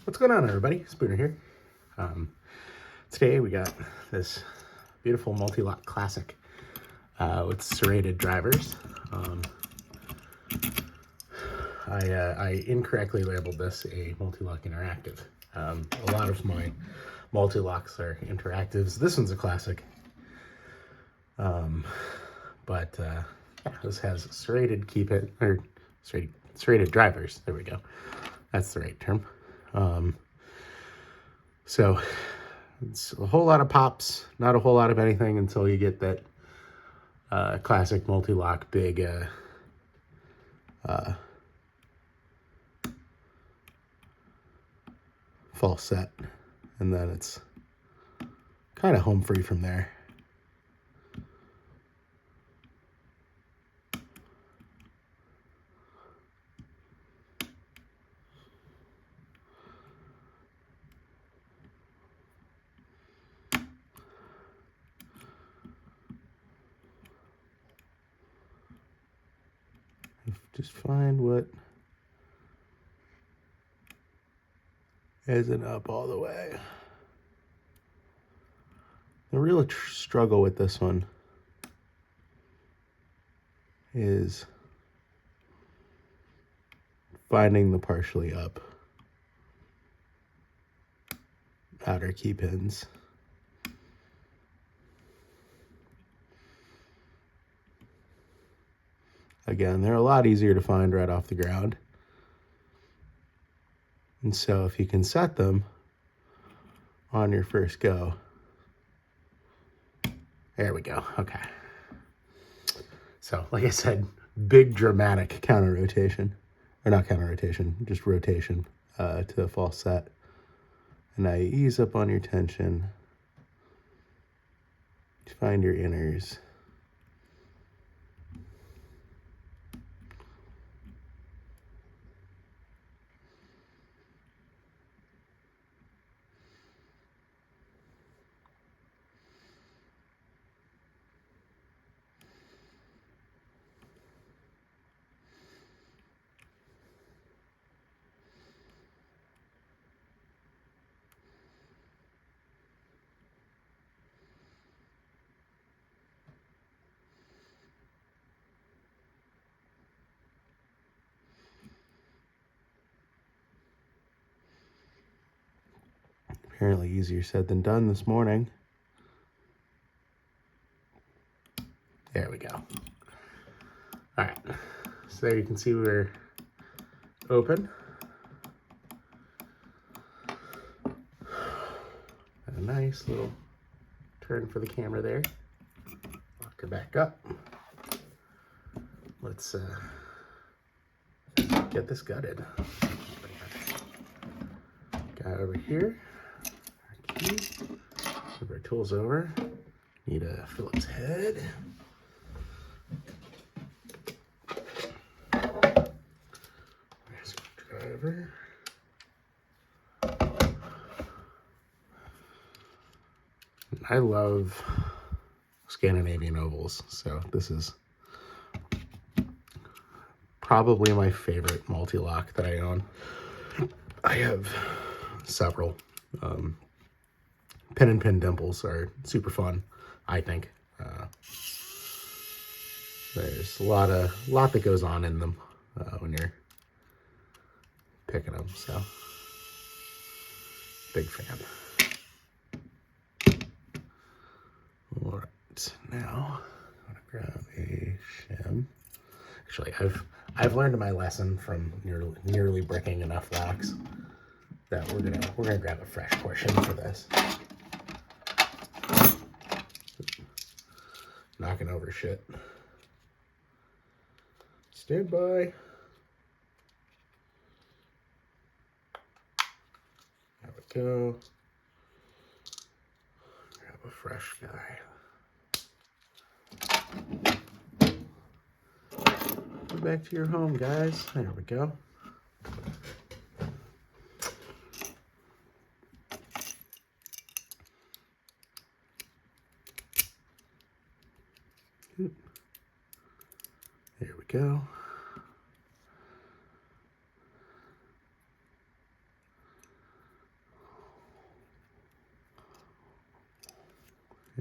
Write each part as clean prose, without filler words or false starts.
What's going on, everybody? Spooner here. Today we got this beautiful Mul-T-Lock Classic with serrated drivers. I incorrectly labeled this a Mul-T-Lock Interactive. A lot of my Mul-T-Locks are interactives. This one's a classic. This has serrated serrated drivers. There we go. That's the right term. So it's a whole lot of pops, not a whole lot of anything until you get that classic Mul-T-Lock big false set, and then it's kind of home free from there. Just find what isn't up all the way. The real struggle with this one is finding the partially up outer key pins. Again, they're a lot easier to find right off the ground. And so if you can set them on your first go. There we go. Okay. So, like I said, big dramatic counter rotation. Or not counter rotation, just rotation to the false set. And now you ease up on your tension. Find your inners. Apparently easier said than done this morning. There we go. All right, so there you can see we're open. A nice little turn for the camera there. Lock her back up. Let's get this gutted. Got over here. Our key. Move our tools over. Need a Phillips head. Screwdriver. I love Scandinavian ovals, so this is probably my favorite Mul-T-Lock that I own. I have several. Pin and pin dimples are super fun, I think. There's a lot that goes on in them when you're picking them, so big fan. All right, now I'm gonna grab a shim. Actually, I've learned my lesson from nearly bricking enough locks that we're gonna grab a fresh portion for this. Knocking over shit. Stand by. There we go. Grab a fresh guy. Go back to your home, guys. There we go. There we go.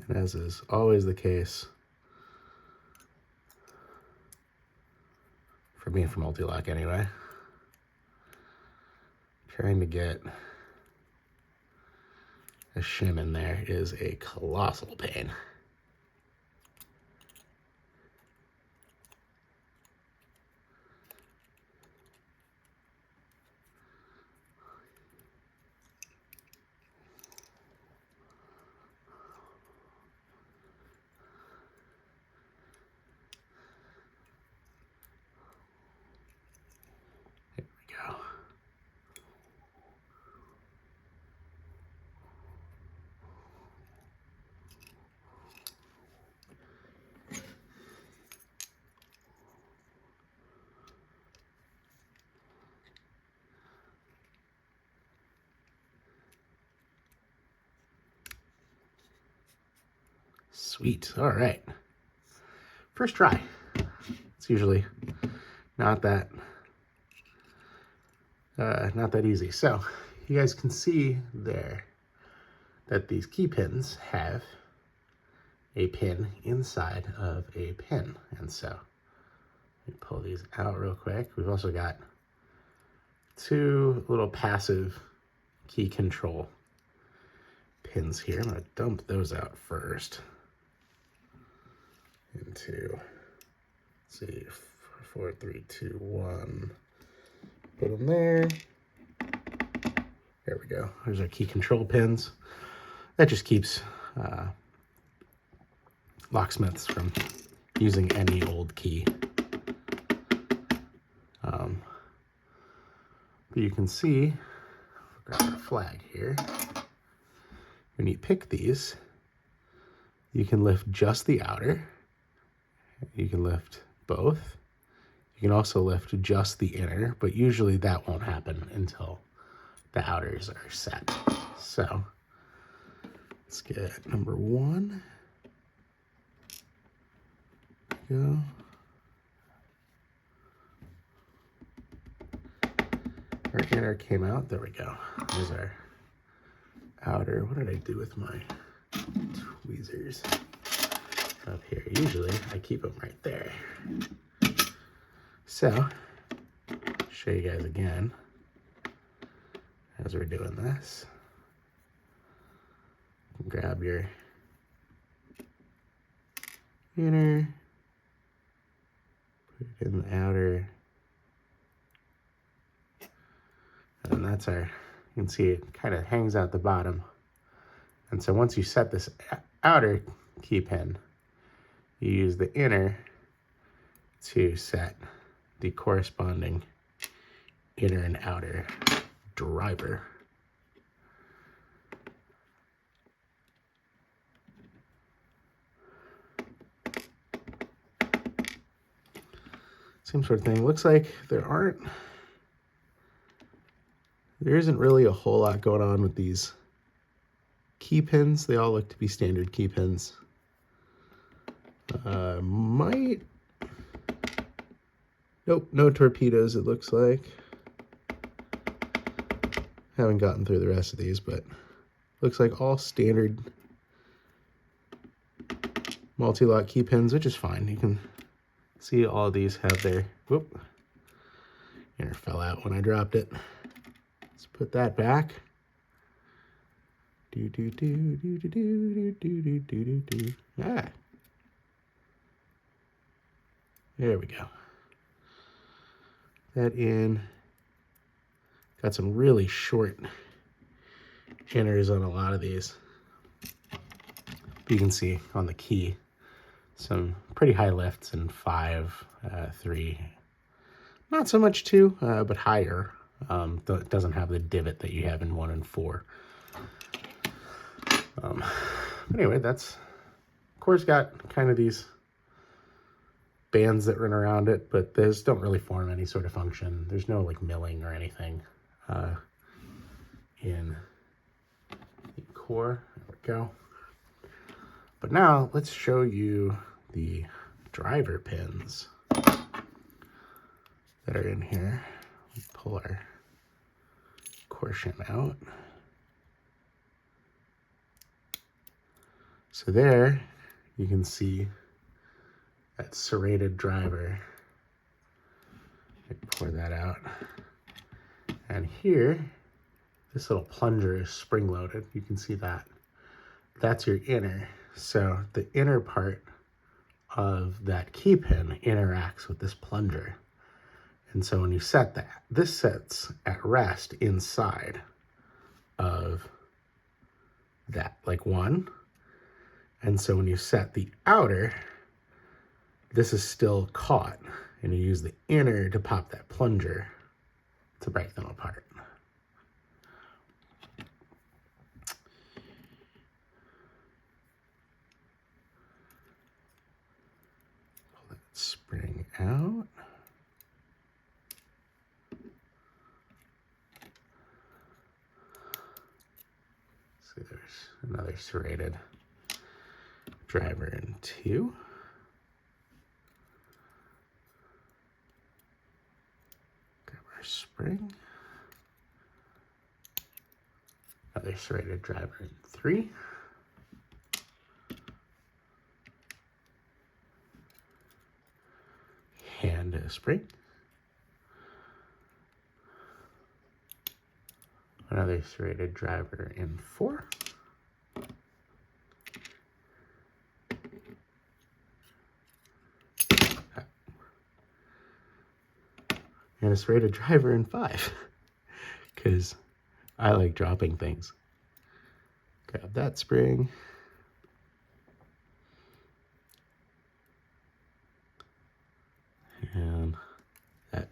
And as is always the case for me for Mul-T-Lock anyway, trying to get a shim in there is a colossal pain. There we go. Sweet. All right. First try. It's usually not that easy. So you guys can see there that these key pins have a pin inside of a pin. And so let me pull these out real quick. We've also got two little passive key control pins here. I'm going to dump those out first into, let's see, 4, 3, 2, 1. Put them there. There we go. There's our key control pins. That just keeps locksmiths from using any old key. But you can see, grab our flag here. When you pick these, you can lift just the outer. You can lift both. You can also lift just the inner, but usually that won't happen until the outers are set. So let's get number 1. Go. Our inner came out. There we go. There's our outer. What did I do with my tweezers up here? Usually I keep them right there. So, show you guys again as we're doing this. Grab your inner, put it in the outer, and that's our, you can see it kind of hangs out the bottom. And so once you set this outer key pin, you use the inner to set the corresponding inner and outer driver. Same sort of thing. Looks like there isn't really a whole lot going on with these key pins. They all look to be standard key pins. Nope, no torpedoes it looks like. Haven't gotten through the rest of these, but looks like all standard Mul-T-Lock key pins, which is fine. You can see all of these have their, whoop, inner fell out when I dropped it. Let's put that back. Do do do do do do do do do do do. Ah. There we go. That in. Got some really short inners on a lot of these. You can see on the key some pretty high lifts in 5, 3. Not so much 2, but higher. It doesn't have the divot that you have in 1 and 4. Anyway, that's, of course, got kind of these bands that run around it, but those don't really form any sort of function. There's no like milling or anything in the core. There we go. But now let's show you the driver pins that are in here. Let's pull our core shim out. So there you can see that serrated driver. Pour that out. And here, this little plunger is spring-loaded. You can see that. That's your inner. So the inner part of that key pin interacts with this plunger. And so when you set that, this sets at rest inside of that, like one. And so when you set the outer, this is still caught. And you use the inner to pop that plunger to break them apart. Pull that spring out. So there's another serrated driver in 2. Grab our spring. Another serrated driver in 3. And a spring. Another serrated driver in 4. And a serrated driver in 5, because I like dropping things. Grab that spring. And that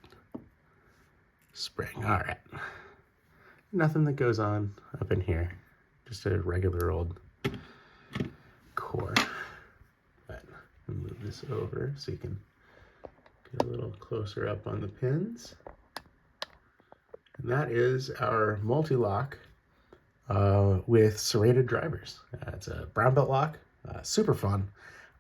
spring. All right. Nothing that goes on up in here. Just a regular old core. But I'll move this over so you can get a little closer up on the pins. And that is our Mul-T-Lock with serrated drivers. It's a brown belt lock, super fun.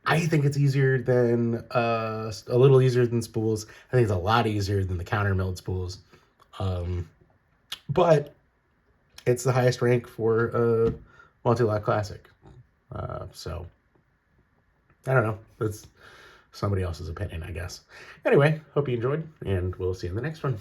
I think it's easier than, a little easier than spools. I think it's a lot easier than the countermilled spools. But it's the highest rank for a Mul-T-Lock Classic. So, I don't know. That's somebody else's opinion, I guess. Anyway, hope you enjoyed, and we'll see you in the next one.